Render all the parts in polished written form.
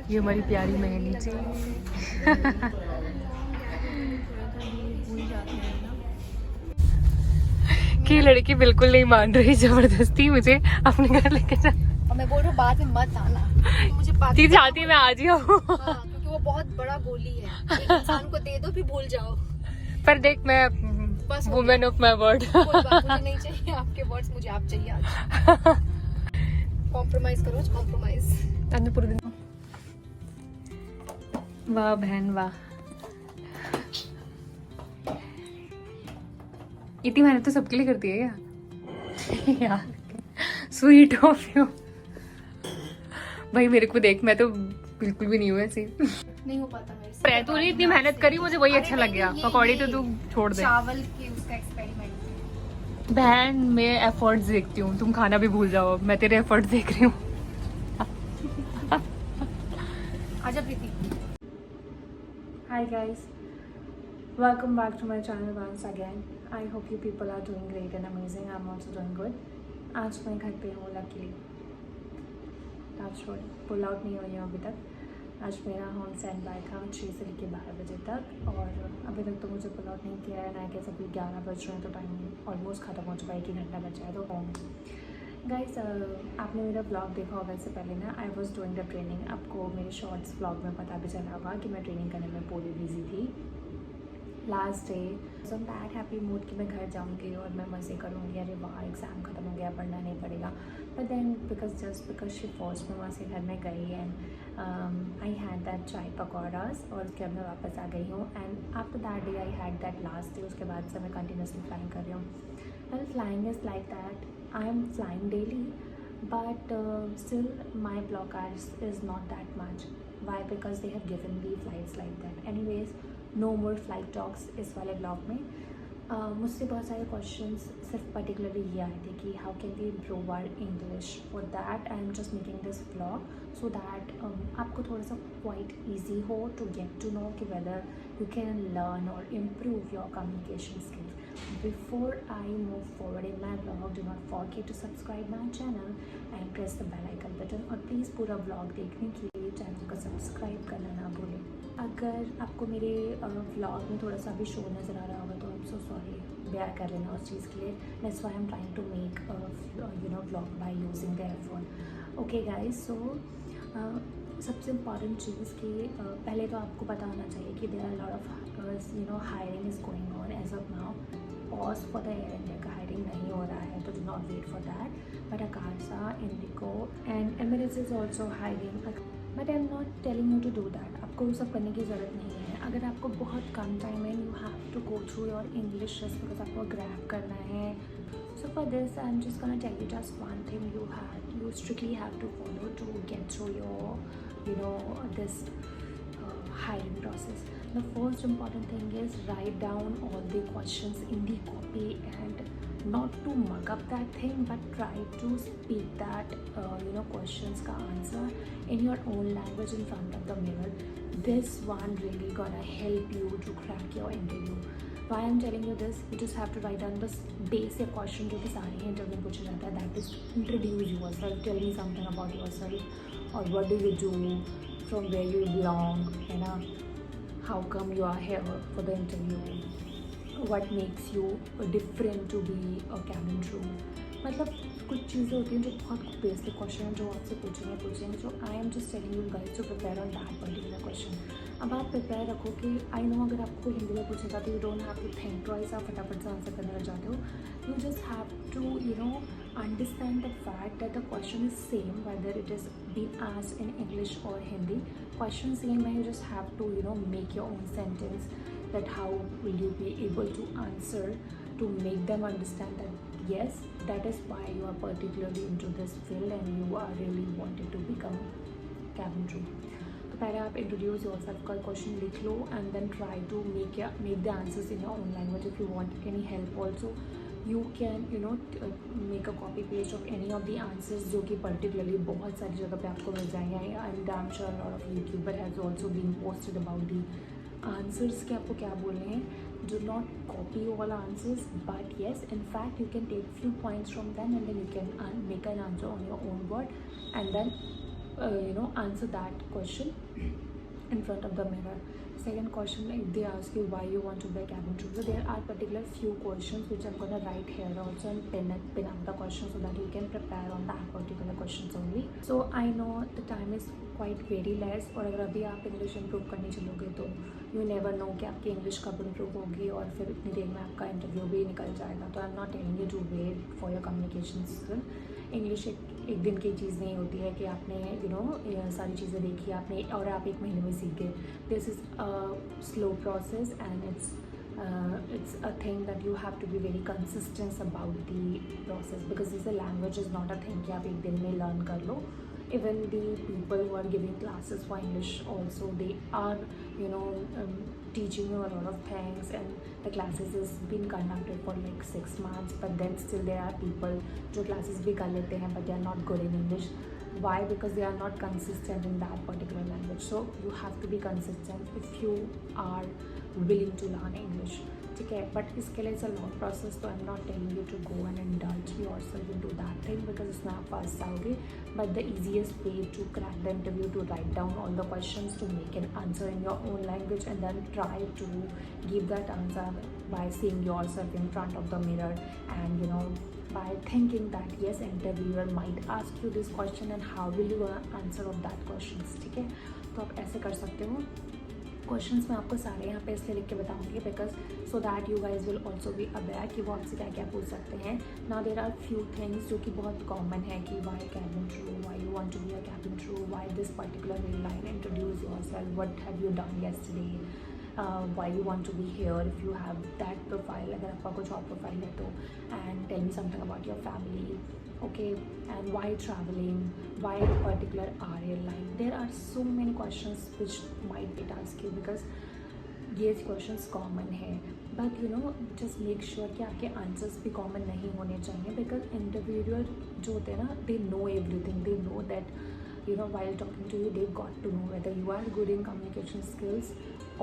ये हमारी प्यारी मेहंदी जी। कि लड़की बिल्कुल नहीं मान रही, जबरदस्ती मुझे अपने घर लेके जा। और मैं बोल रहा हूँ बाद में मत आना, मुझे ती चाहती है मैं आज ही आऊँ। क्योंकि वो बहुत बड़ा गोली है, एक इंसान को दे दो फिर भूल जाओ। पर देख मैं बस वुमेन ऑफ माई वर्ड। मुझे नहीं चाहिए आपके वर्ड्स, मुझे आप चाहिए आज। कॉम्प्रोमाइज करो, कॉम्प्रोमाइज। पूरे दिन वाह बहन वाह, इतनी मेहनत तो सबके लिए करती है क्या यार, स्वीट ऑफ यू। भाई मेरे को देख, मैं तो बिल्कुल भी नहीं हूँ ऐसी। नहीं हो पाता मेरे से। तूने इतनी मेहनत करी, मुझे वही अच्छा लग गया। पकौड़ी तो तू छोड़ दे। चावल के उसका एक्सपेरिमेंट। बहन मैं एफर्ट्स देखती हूँ, तुम खाना भी भूल जाओ, मैं तेरे एफर्ट्स देख रही हूँ। आजा प्रीति। Hi guys, welcome back to my channel once again. I hope you people are doing great and amazing. I'm also doing good. आज मैं घर पे हूँ लकीली, पुल आउट नहीं हुई हूँ अभी तक। आज मेरा होम स्टैंड बाय था 6 से लेकर 12 बजे तक, और अभी तक तो मुझे पुल आउट नहीं किया है ना। कैसे अभी 11 बज रहे हैं तो टाइम ऑलमोस्ट ख़त्म हो चुका है, 1 घंटा बचा है तो होम। गाइस आपने मेरा ब्लॉग देखा होगा इससे पहले ना, I was doing the training. आपको मेरे शॉर्ट्स ब्लॉग में पता भी चला होगा कि मैं ट्रेनिंग करने में पूरी बिजी थी। Last day so that happy mood कि मैं घर जाऊंगी और मैं मज़े करूँगी, अरे वाह एग्ज़ाम ख़त्म हो गया, पढ़ना नहीं पड़ेगा। But then because she force में वहाँ से घर में गई एंड आई हैड दैट चाय पकौड़ास, और उसके बाद मैं वापस आ गई हूँ। And after that day I had that last day, उसके बाद से मैं कंटिन्यूसली फ्लाइंग कर रही हूँ। Well flying is like that, I am flying daily, but still my block hours is not that much. Why? Because they have given me flights like that. Anyways, no more flight talks इस वाले blog में। मुझसे बहुत सारे questions सिर्फ particularly ये आए थे कि how can we improve our English. For that I am just making this blog so that आपको थोड़ा सा क्वाइट ईजी हो टू गेट टू नो कि वेदर यू कैन लर्न और improve your communication skills. Before I move forward in my vlog, do not forget to subscribe my channel and press the bell icon button, और please पूरा vlog देखने के लिए channel को subscribe करना ना भूलें। अगर आपको मेरे vlog में थोड़ा सा भी शो नज़र आ रहा होगा तो I'm so sorry, बेयर कर लेना उस चीज़ के लिए। That's why I'm trying to make vlog by using the iPhone. Okay guys, so सबसे इम्पॉर्टेंट चीज़ कि पहले तो आपको पता होना चाहिए कि there are lot of hiring is going on as of now. Pause for the Air India का हायरिंग नहीं हो रहा है तो do not wait for that, but Akasa, IndiGo and Emirates is also hiring, but I am not telling you to do that. आपको वो सब करने की ज़रूरत नहीं है। अगर आपको बहुत कम टाइम है, you have to go through your English just because आपको ग्रैब करना है। So for this, I'm just gonna tell you just one thing you strictly have to follow to get through your, this hiring process. The first important thing is write down all the questions in the copy and not to mug up that thing, but try to speak that, questions ka answer in your own language in front of the mirror. This one really gonna help you to crack your interview. Why I'm telling you this, you just have to write down the basic question जो कि सारे interview पूछा जाता है, that is introduce yourself, tell me something about yourself, or what do you do, from where you belong, है ना, how come you are here for the interview, what makes you different to be a cabin crew। मतलब कुछ चीज़ें होती हैं जो बहुत basic question हैं जो आपसे पूछेंगे जो I am just telling you guys to prepare on that particular question. अब आप प्रिपेयर रखो कि आई नो अगर आपको हिंदी में पूछेगा तो you don't have to think twice, आप फटाफट से आंसर करने लग जाते हो। You just have to understand the fact that the question is same whether it is been asked in English और हिंदी। क्वेश्चन सेम है, you just have to make your own sentence that how will you be able to answer to make them understand that yes, that is why you are particularly into this field and you are really wanted to become cabin crew। तो पहले आप introduce yourself का question लिख लो and then try to make the answers in your own language। if you want any help also you can make a copy paste of any of the answers जो कि particularly बहुत सारी जगह पे आपको मिल जाएंगे। and I'm sure a lot of YouTuber has also been posted about the answers के आपको क्या बोलने हैं। do not copy all answers, but yes, in fact you can take few points from them and then you can make an answer on your own word and then answer that question in front of the mirror. Second question, if they ask you why you want to be a cabin crew, so there are particular few questions which I'm gonna write here also and pin out the question so that you can prepare on that particular questions only. So I know the time is quite very less, और अगर अभी आप English improve करने चलोगे तो you never know कि आपकी English कब इम्प्रूव होगी और फिर इतनी देर में आपका इंटरव्यू भी निकल जाएगा. तो I am not telling you to wait for your communication skill. English एक दिन की चीज़ नहीं होती है कि आपने सारी चीज़ें देखी आपने और आप एक महीने में सीख गए. This is a slow process and it's a thing that you have to be very consistent about the process, because this language is not a thing कि आप एक दिन में learn कर लो. Even the people who are giving classes for English also, they are teaching you a lot of things, and the classes has been conducted for like 6 months, but then still there are people जो classes भी कर लेते हैं but they are not good in English. Why? Because they are not consistent in that particular language. So you have to be consistent if you are willing to learn English. ठीक है, but इसके लिए it's a long process. तो I am not telling you to go and indulge yourself into that thing, because इसमें आप फंस जाओगे. But the easiest way to crack the interview, to write down all the questions, to make an answer in your own language and then try to give that answer by seeing yourself in front of the mirror and by thinking that yes, interviewer might ask you this question and how will you answer of that questions. ठीक है, तो आप ऐसे कर सकते हो. Questions मैं आपको सारे यहाँ पे इसलिए लिख के बताऊँगी because so that you guys will also be aware कि वो आपसे क्या क्या पूछ सकते हैं. Now there are few things जो कि बहुत कॉमन है कि why cabin crew, why you want to be a cabin crew, why this particular line, introduce yourself, what have you done yesterday, why you want to be here if you have that profile, अगर आपका कुछ और profile है तो, and tell me something about your family, okay, and why traveling, why particular airline. There are so many questions which might be asked you because ये questions common है, but just make sure कि आपके answers भी common नहीं होने चाहिए, because interviewer जो होते हैं ना, they know everything, they know that while talking to you they got to know whether you are good in communication skills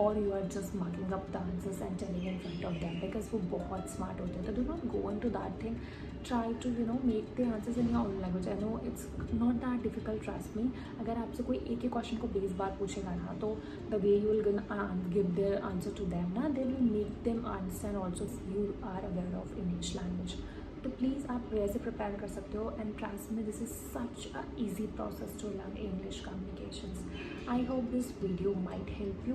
or you are just mugging up the answers and telling in front of them, because वो बहुत smart होते हैं. तो do not go into that thing. Try to make the answers in your own language. I know it's not that difficult, trust me. अगर आपसे कोई एक ही question को 20 बार पूछेगा ना, तो the way you will give their answer to them ना, they will make them understand also if you are aware of English language. तो प्लीज़ आप वैसे प्रिपेयर कर सकते हो. And trust me this is such a easy process to learn English communications. I hope this video might help you.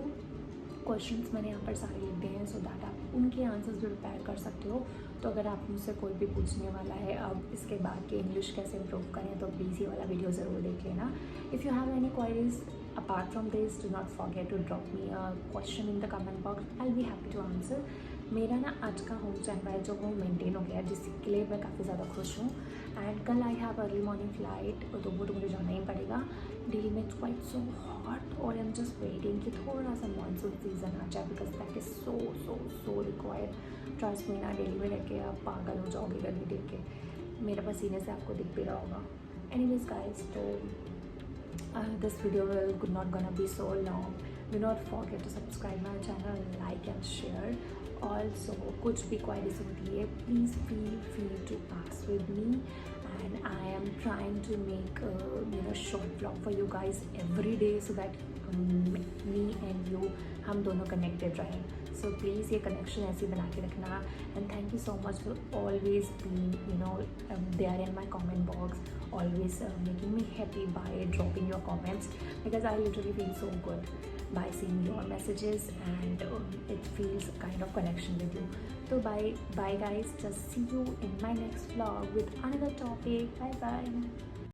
Questions मैंने यहाँ पर सारे लिख दिए हैं सो दैट आप उनके आंसर्स भी प्रिपेयर कर सकते हो. तो अगर आप मुझसे कोई भी पूछने वाला है अब इसके बाद कि इंग्लिश कैसे इम्प्रूव करें, तो प्लीज़ ये वाला वीडियो ज़रूर देख लेना. If you have any queries apart from this, do not forget to drop me a question in the comment box. I'll be happy to answer. मेरा ना आज का होम स्टैंड जो वो मेंटेन हो गया, जिसके लिए मैं काफ़ी ज़्यादा खुश हूँ. एंड कल I have early morning flight, तो वो तो मुझे जाना ही पड़ेगा. दिल्ली में इट्स क्वाइट सो हॉट और आई एम जस्ट वेटिंग कि थोड़ा सा मानसून सीजन आ जाए, because that is so so so required. Trust me ना, दिल्ली में रह के आप पागल हो जाओगे गर्मी देख के. मेरे पसीने से आपको दिख भी रहा होगा. एनीवेज गाइस, तो this video will not gonna be so long. Do not forget to subscribe my channel, like and share. Also, कुछ भी queries होती है, please feel free to ask with me. And I am trying to make short vlog for you guys every day so that me and you हम दोनों connected रहें. So please ये connection ऐसे बना के रखना. And thank you so much for always being there in my comment box, always making me happy by dropping your comments, because I literally feel so good by seeing your messages, and it feels a kind of connection with you. So bye guys, just see you in my next vlog with another topic. Bye bye.